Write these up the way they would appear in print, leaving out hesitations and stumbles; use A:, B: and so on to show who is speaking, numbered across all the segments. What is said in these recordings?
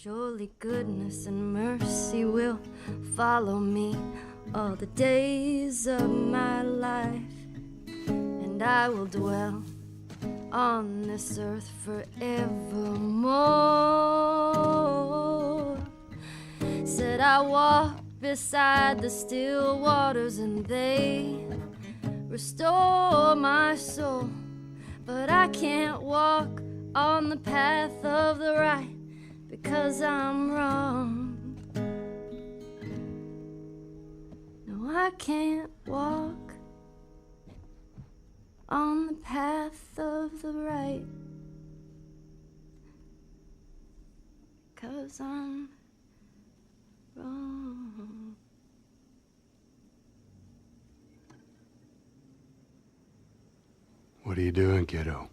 A: Surely goodness and mercy will follow me all the days of my life, and I will dwell on this earth forevermore. Said I walk beside the still waters and they restore my soul, but I can't walk on the path of the right because I'm wrong. No, I can't walk on the path of the right 'cause I'm wrong.
B: What are you doing, kiddo?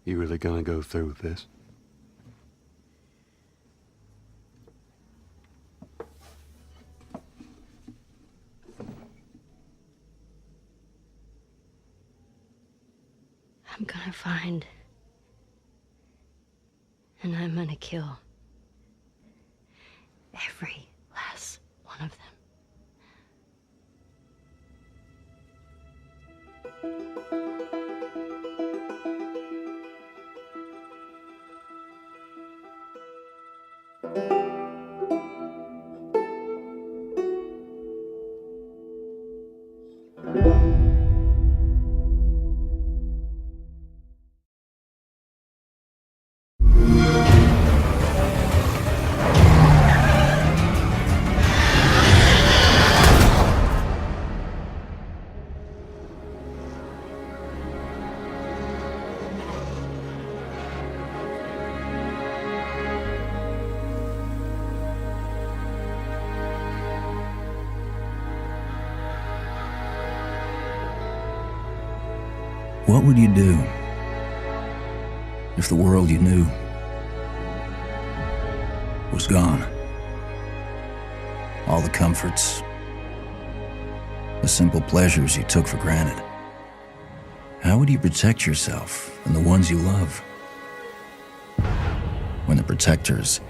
B: You really gonna go through with this?
A: I'm gonna find, and I'm gonna kill every last one of them.
C: What would you do if the world you knew was gone? All the comforts, the simple pleasures you took for granted. How would you protect yourself and the ones you love when the protectors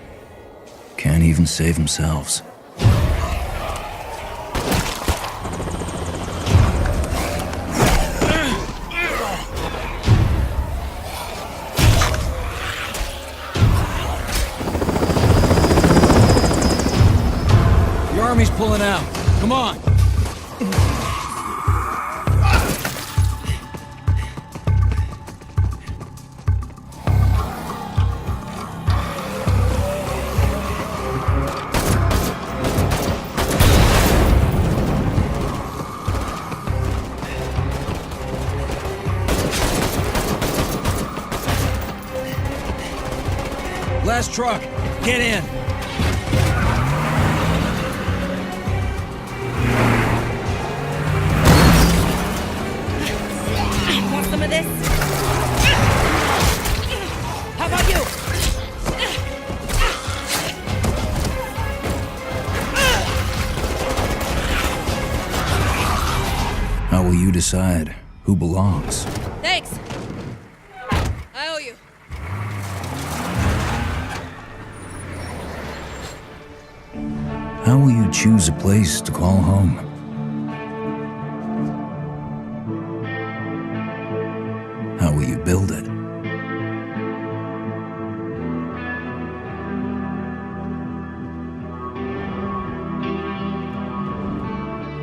C: can't even save themselves?
D: Army's pulling out. Come on. Last truck. Get in.
A: Some of this? How about you?
C: How will you decide who belongs?
A: Thanks. I owe you.
C: How will you choose a place to call home? How will you build it?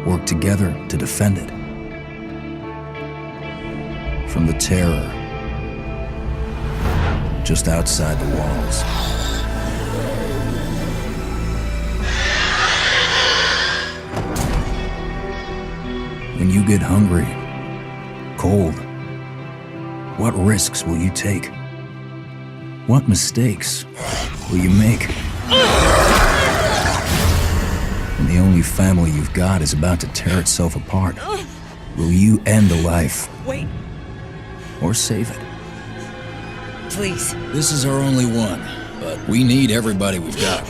C: Work together to defend it from the terror just outside the walls. When you get hungry, cold, what risks will you take? What mistakes will you make? When the only family you've got is about to tear itself apart, will you end a life?
A: Wait.
C: Or save it?
A: Please.
D: This is our only one, but we need everybody we've got.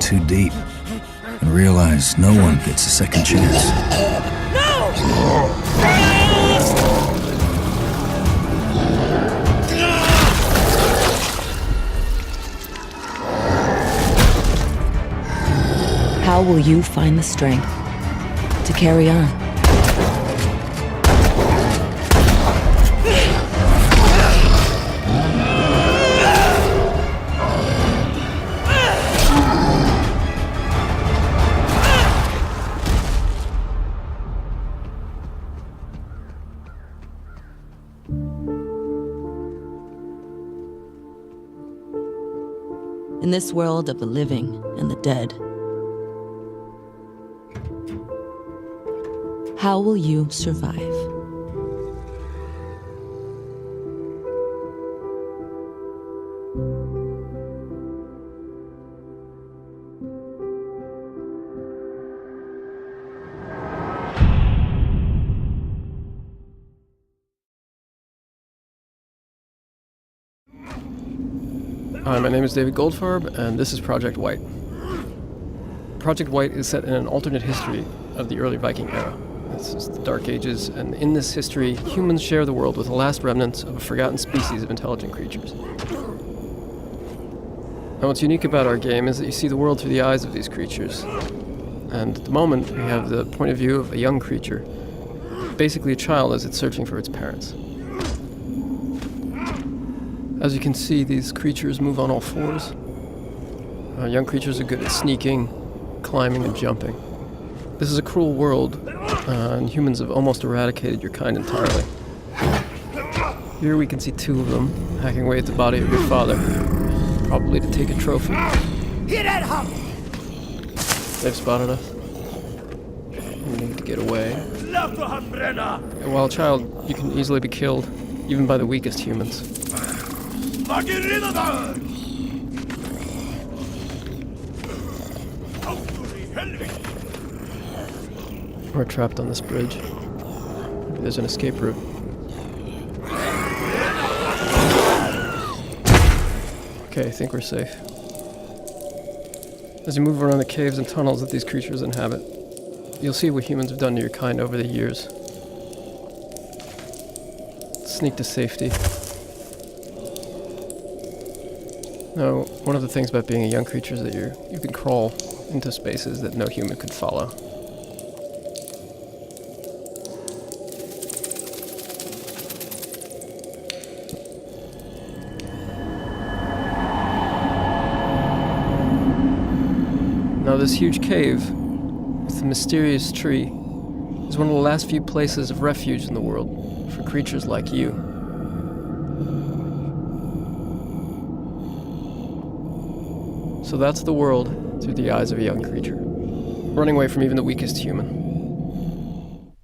C: too deep and realize no one gets a second chance.
E: How will you find the strength to carry on? In this world of the living and the dead, how will you survive?
F: Hi, my name is David Goldfarb, and this is Project White. Project White is set in an alternate history of the early Viking era. This is the Dark Ages, and in this history, humans share the world with the last remnants of a forgotten species of intelligent creatures. Now, what's unique about our game is that you see the world through the eyes of these creatures. And at the moment, we have the point of view of a young creature, basically a child as it's searching for its parents. As you can see, these creatures move on all fours. Young creatures are good at sneaking, climbing, and jumping. This is a cruel world, and humans have almost eradicated your kind entirely. Here we can see two of them hacking away at the body of your father, probably to take a trophy. They've spotted us. We need to get away. And while a child, you can easily be killed, even by the weakest humans. We're trapped on this bridge. Maybe there's an escape route. Okay, I think we're safe. As you move around the caves and tunnels that these creatures inhabit, you'll see what humans have done to your kind over the years. Sneak to safety. Now, one of the things about being a young creature is that you can crawl into spaces that no human could follow. Now, this huge cave with the mysterious tree is one of the last few places of refuge in the world for creatures like you. So that's the world through the eyes of a young creature, running away from even the weakest human.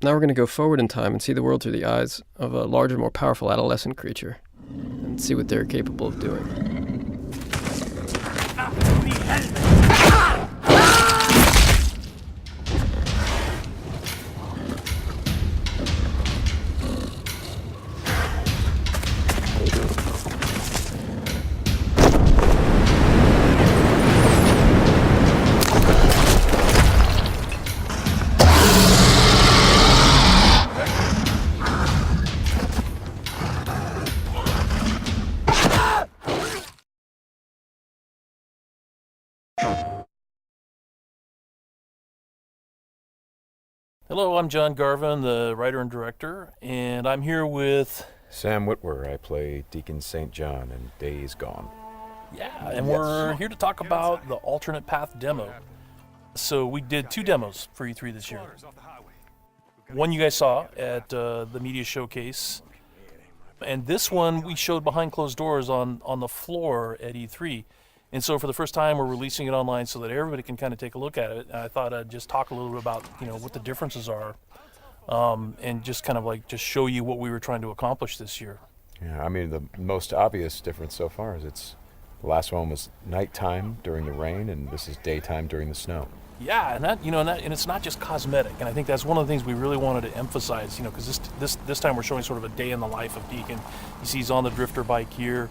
F: Now we're going to go forward in time and see the world through the eyes of a larger, more powerful adolescent creature, and see what they're capable of doing.
G: Hello, I'm John Garvin, the writer and director, and I'm here with...
H: Sam Witwer. I play Deacon St. John in Days Gone.
G: Yeah, and we're here to talk about the alternate path demo. So we did 2 demos for E3 this year. One you guys saw at the media showcase, and this one we showed behind closed doors on the floor at E3. And so for the first time, we're releasing it online so that everybody can kind of take a look at it. And I thought I'd just talk a little bit about, what the differences are, and just kind of just show you what we were trying to accomplish this year.
H: Yeah, I mean, the most obvious difference so far is the last one was nighttime during the rain, and this is daytime during the snow.
G: Yeah, and it's not just cosmetic, and I think that's one of the things we really wanted to emphasize, because this time we're showing sort of a day in the life of Deacon. You see he's on the drifter bike here.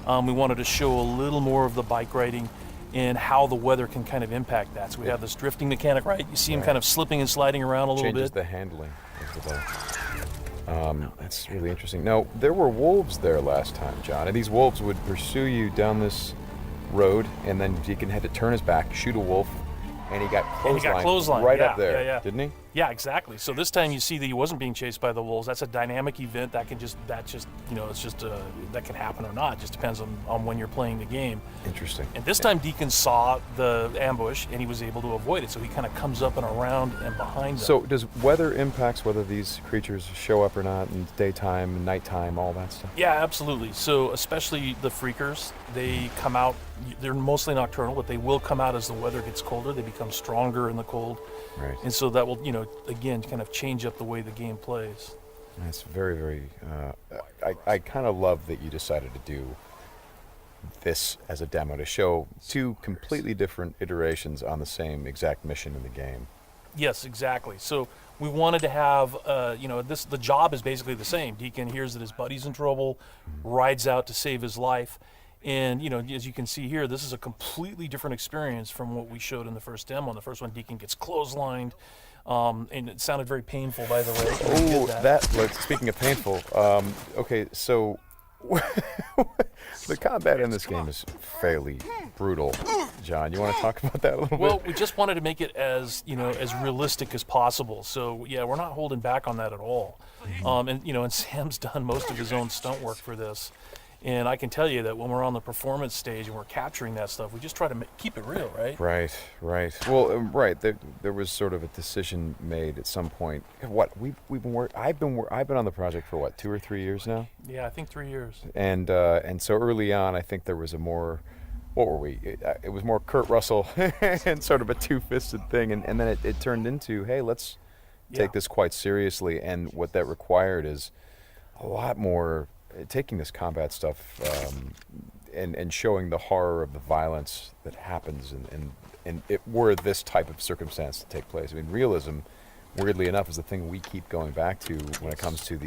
G: We wanted to show a little more of the bike riding, and how the weather can kind of impact that. So we have this drifting mechanic, right? You see him kind of slipping and sliding around a little
H: Changes
G: bit.
H: the handling of the boat. That's really interesting. Now, there were wolves there last time, John, and these wolves would pursue you down this road, and then Deacon had to turn his back, shoot a wolf, and he got clotheslined right up there, didn't he?
G: Yeah, exactly. So this time you see that he wasn't being chased by the wolves. That's a dynamic event that can just that can happen or not. It just depends on when you're playing the game.
H: Interesting.
G: And this time Deacon saw the ambush and he was able to avoid it. So he kind of comes up and around and behind them.
H: So does weather impacts whether these creatures show up or not in daytime, nighttime, all that stuff?
G: Yeah, absolutely. So especially the freakers, they come out. They're mostly nocturnal, but they will come out as the weather gets colder. They become stronger in the cold.
H: Right.
G: And so that will, again, kind of change up the way the game plays.
H: That's very, very... I kind of love that you decided to do this as a demo to show two completely different iterations on the same exact mission in the game.
G: Yes, exactly. So we wanted to have, the job is basically the same. Deacon hears that his buddy's in trouble, rides out to save his life. And, as you can see here, this is a completely different experience from what we showed in the first demo. In the first one, Deacon gets clotheslined, and it sounded very painful, by the way.
H: Speaking of painful, okay, so the combat in this game is fairly brutal. John, you want to talk about that a little bit?
G: Well, we just wanted to make it as realistic as possible. So, yeah, we're not holding back on that at all. And Sam's done most of his own stunt work for this. And I can tell you that when we're on the performance stage and we're capturing that stuff, we just try to keep it real, right?
H: Right. Well, right. There was sort of a decision made at some point. I've been on the project for 2 or 3 years now.
G: Yeah, I think 3 years.
H: And so early on, I think there was a more, what were we? It was more Kurt Russell and sort of a two-fisted thing, and then it turned into, hey, let's take this quite seriously. And what that required is a lot more. Taking this combat stuff and showing the horror of the violence that happens and it were this type of circumstance to take place. I mean, realism, weirdly enough, is the thing we keep going back to when it comes to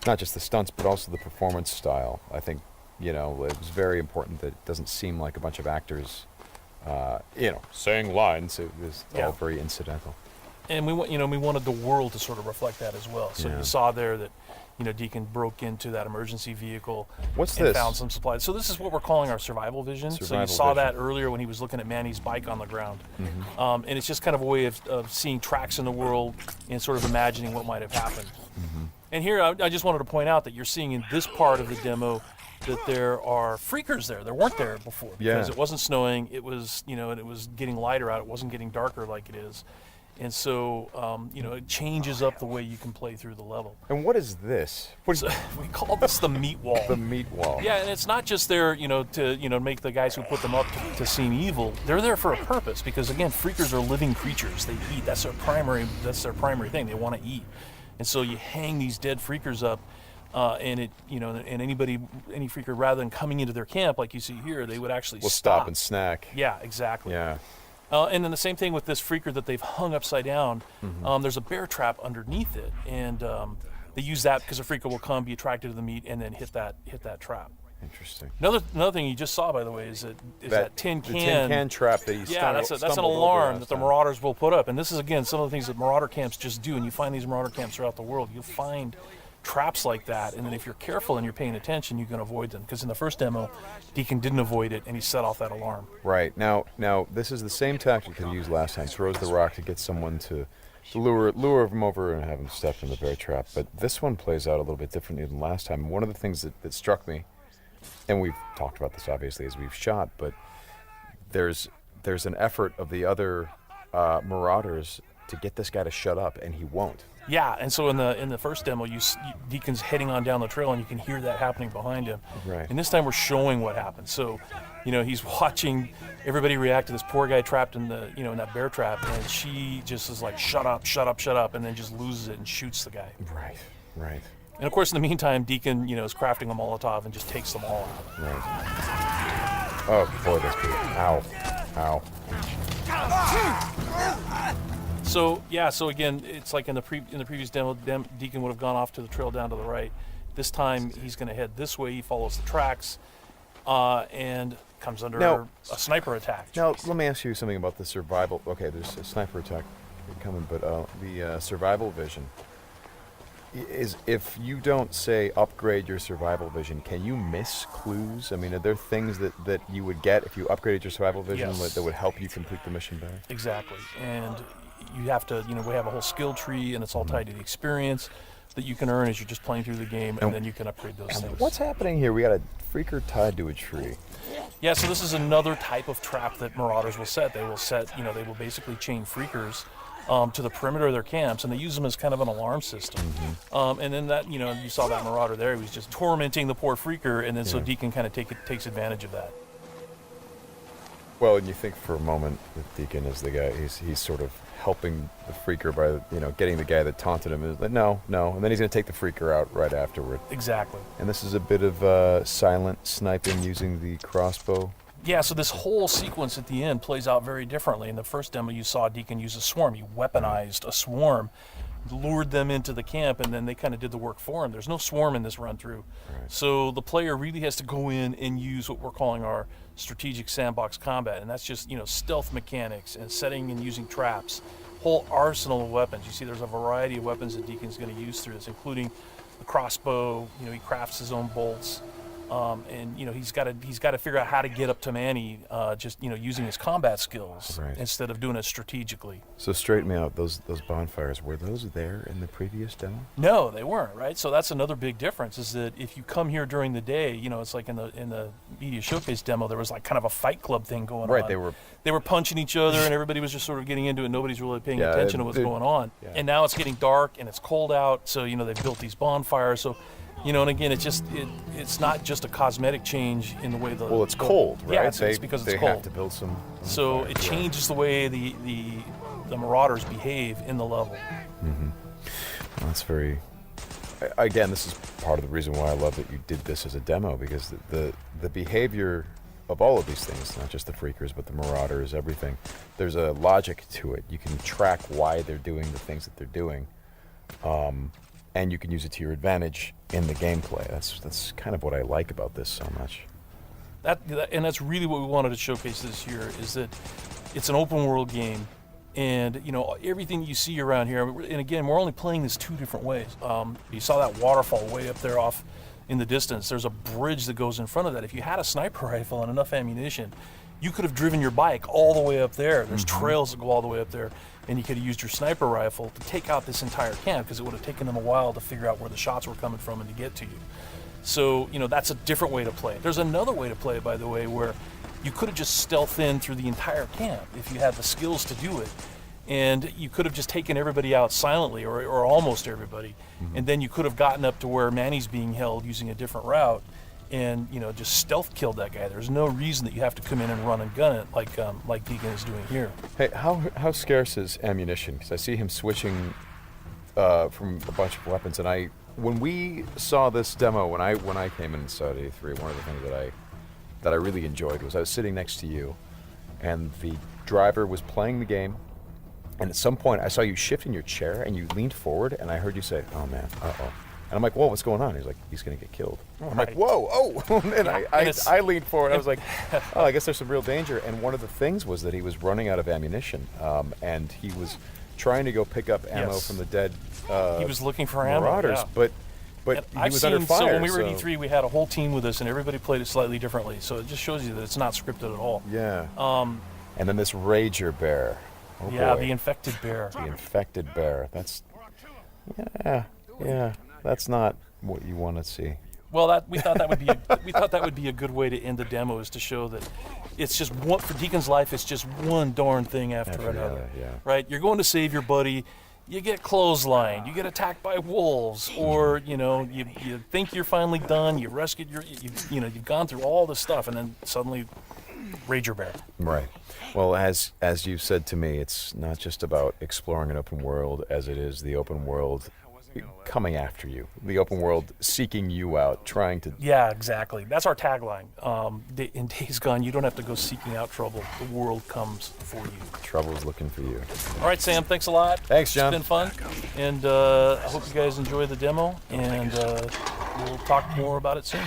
H: not just the stunts, but also the performance style. I think, it was very important that it doesn't seem like a bunch of actors, saying lines. It was all very incidental.
G: And we wanted the world to sort of reflect that as well. So you saw there that, Deacon broke into that emergency vehicle and found some supplies. So this is what we're calling our survival vision. So you saw that earlier when he was looking at Manny's bike on the ground. Mm-hmm. And it's just kind of a way of seeing tracks in the world and sort of imagining what might have happened. Mm-hmm. And here I just wanted to point out that you're seeing in this part of the demo that there are freakers there. There weren't there before because it wasn't snowing. It was, and it was getting lighter out. It wasn't getting darker like it is. And so, it changes up the way you can play through the level.
H: And what is this?
G: We call this the meat wall.
H: The meat wall.
G: Yeah, and it's not just there, to make the guys who put them up to seem evil. They're there for a purpose because, again, freakers are living creatures. They eat. That's their primary thing. They want to eat. And so you hang these dead freakers up, and any freaker, rather than coming into their camp like you see here, they would actually
H: stop and snack.
G: Yeah, exactly.
H: Yeah.
G: And then the same thing with this freaker that they've hung upside down. Mm-hmm. There's a bear trap underneath it, and they use that because a freaker will come, be attracted to the meat, and then hit that trap.
H: Interesting.
G: Another thing you just saw, by the way, is that tin can.
H: The tin can trap that you
G: that's an alarm that the marauders will put up, and this is again some of the things that marauder camps just do. And you find these marauder camps throughout the world. You'll find traps like that, and then if you're careful and you're paying attention, you can avoid them. Because in the first demo, Deacon didn't avoid it, and he set off that alarm.
H: Right. Now this is the same tactic that he used last time. Throws the rock to get someone to lure him over and have him step in the bear trap. But this one plays out a little bit differently than last time. One of the things that struck me, and we've talked about this obviously as we've shot, but there's an effort of the other marauders to get this guy to shut up, and he won't.
G: Yeah, and so in the first demo, Deacon's heading on down the trail, and you can hear that happening behind him.
H: Right.
G: And this time we're showing what happened. So, he's watching everybody react to this poor guy trapped in in that bear trap, and she just is like, shut up, shut up, shut up, and then just loses it and shoots the guy.
H: Right.
G: And of course, in the meantime, Deacon, is crafting a Molotov and just takes them all out.
H: Right. Oh boy, that's good. Ow.
G: So again, it's like in the previous demo, Deacon would have gone off to the trail down to the right. This time he's going to head this way. He follows the tracks, and comes under
H: Now-
G: a sniper attack.
H: Now,
G: choice.
H: let me ask you something about the survival. Okay, there's a sniper attack coming, but the survival vision is, if you don't, say, upgrade your survival vision, can you miss clues? I mean, are there things that you would get if you upgraded your survival vision
G: Yes.
H: that would help you complete the mission better?
G: Exactly. And you have to, we have a whole skill tree, and it's all tied to the experience that you can earn as you're just playing through the game, and then you can upgrade those things.
H: What's happening here? We got a freaker tied to a tree.
G: Yeah, so this is another type of trap that Marauders will set. They will set, they will basically chain freakers to the perimeter of their camps, and they use them as kind of an alarm system. And then that, you saw that Marauder there. He was just tormenting the poor freaker, and then so Deacon kind of takes advantage of that.
H: Well, and you think for a moment that Deacon is the guy, he's sort of helping the freaker by, getting the guy that taunted him. Is like, no, and then he's going to take the freaker out right afterward.
G: Exactly.
H: And this is a bit of silent sniping using the crossbow.
G: Yeah, so this whole sequence at the end plays out very differently. In the first demo, you saw Deacon use a swarm. He weaponized a swarm, lured them into the camp, and then they kind of did the work for him. There's no swarm in this run-through. Right. So the player really has to go in and use what we're calling our strategic sandbox combat, and that's just, stealth mechanics and setting and using traps. Whole arsenal of weapons. You see there's a variety of weapons that Deacon's going to use through this, including the crossbow. He crafts his own bolts. And he's got to figure out how to get up to Manny, just using his combat skills instead of doing it strategically.
H: So straighten me out. Those bonfires, were those there in the previous demo?
G: No, they weren't. Right. So that's another big difference. Is that if you come here during the day, it's like in the media showcase demo, there was like kind of a fight club thing going on.
H: Right.
G: They were punching each other, and everybody was just sort of getting into it. Nobody's really paying attention to what's going on.
H: Yeah.
G: And now it's getting dark and it's cold out. So they've built these bonfires. So. And again, it's not just a cosmetic change in the way the...
H: Well, it's cold, right?
G: Yeah, it's because it's cold.
H: They have to build some...
G: So it changes the way the Marauders behave in the level.
H: Mm-hmm. Well, that's very... Again, this is part of the reason why I love that you did this as a demo, because the behavior of all of these things, not just the freakers, but the Marauders, everything, there's a logic to it. You can track why they're doing the things that they're doing. And you can use it to your advantage in the gameplay. That's kind of what I like about this so much.
G: And that's really what we wanted to showcase this year, is that it's an open world game, and everything you see around here. And again, we're only playing this two different ways. You saw that waterfall way up there off in the distance. There's a bridge that goes in front of that. If you had a sniper rifle and enough ammunition, you could have driven your bike all the way up there. There's trails that go all the way up there. And you could have used your sniper rifle to take out this entire camp, because it would have taken them a while to figure out where the shots were coming from and to get to you. So, that's a different way to play it. There's another way to play it, by the way, where you could have just stealthed in through the entire camp if you had the skills to do it. And you could have just taken everybody out silently, or almost everybody. And then you could have gotten up to where Manny's being held using a different route, and just stealth killed that guy. There's no reason that you have to come in and run and gun it like Deacon is doing here.
H: Hey, how scarce is ammunition? Because I see him switching from a bunch of weapons, and when we saw this demo, when I came in and saw it at E3, one of the things that I really enjoyed was I was sitting next to you, and the driver was playing the game, and at some point I saw you shift in your chair and you leaned forward, and I heard you say, "Oh man, uh-oh." And I'm like, whoa, what's going on? He's like, he's going to get killed. I'm like, whoa, oh. And I leaned forward. I was like, oh, I guess there's some real danger. And one of the things was that he was running out of ammunition. And he was trying to go pick up ammo from the dead
G: he was looking for ammo,
H: Marauders. But he was under fire.
G: So when we were at E3, we had a whole team with us, and everybody played it slightly differently. So it just shows you that it's not scripted at all.
H: Yeah. And then this Rager Bear. Oh,
G: yeah,
H: boy.
G: The infected bear.
H: The infected bear. That's... Yeah. That's not what you want to see.
G: Well, we thought that would be a good way to end the demo, is to show that it's just one, for Deacon's life. It's just one darn thing after another.
H: Yeah.
G: Right? You're going to save your buddy. You get clotheslined. You get attacked by wolves, or you think you're finally done. You rescued you've gone through all this stuff, and then suddenly, Rager Bear.
H: Right. Well, as you said to me, it's not just about exploring an open world, as it is the open world coming after you, the open world seeking you out, trying to...
G: Yeah, exactly. That's our tagline. In Days Gone, you don't have to go seeking out trouble. The world comes for you.
H: Trouble's looking for you.
G: All right, Sam, thanks a lot.
H: Thanks, John.
G: It's been fun. And I hope you guys enjoy the demo, and we'll talk more about it soon.